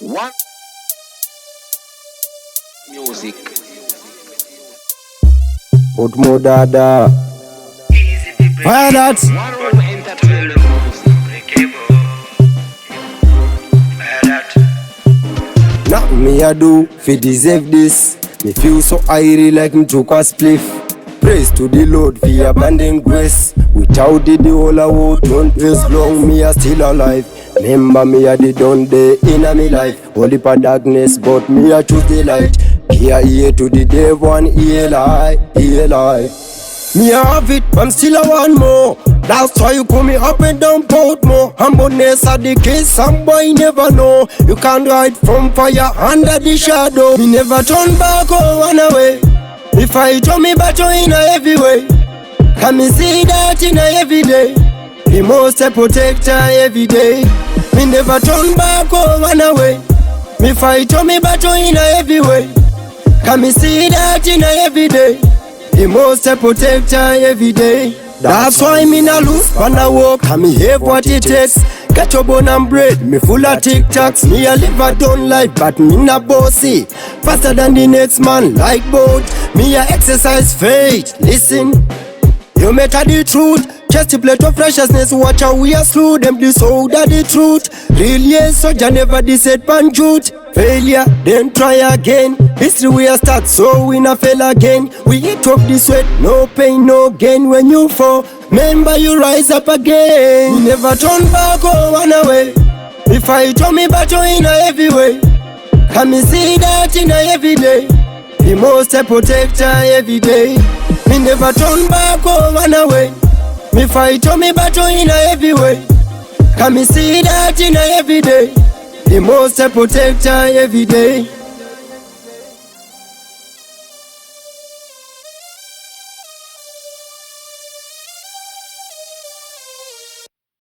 One music. Portmore Dada. Fire that. One room entertainment music. Nothing me I do fi deserve this. Me feel so airy like me took a spliff. Praise to the Lord for abundant grace. Without it the whole world don't waste long. Me a still alive. Remember me a the done day in a me life. Only for darkness but me a choose the light. Here ear to the devil and ear lie, ear lie. Me a have it, I'm still a want more. That's why you call me up and down Portmore. Humbleness are the case, some boy never know. You can't hide from fire under the shadow. Me never turn back or run away. If I draw me back in a heavy way, can me see that in a every day. The most a protector every day. Me never turn back or run away. Me fight on me back in a heavy way. Can me see that in a every day. The most a protector every day. That's why me na lose when I walk. And me have what it takes. Get your bone and bread, me full of tic-tacs. Me a live a done life, but me na bossy. Faster than the next man, like boat. Me a exercise faith, listen. You matter the truth. Just a plate of righteousness, watch how we are slew. Them this out of the truth. Real yes, soldier never decide pan truth. Failure, then try again. History we a start, so we na fail again. We eat up the sweat, no pain, no gain. When you fall, remember you rise up again. You never turn back or run away. If I draw me back in a heavy way, can me see that in a every day. The most a protector every day. Me never turn back or run away. Me fight on me back in a heavy way. Can me see that in a every day. The most a protector every day.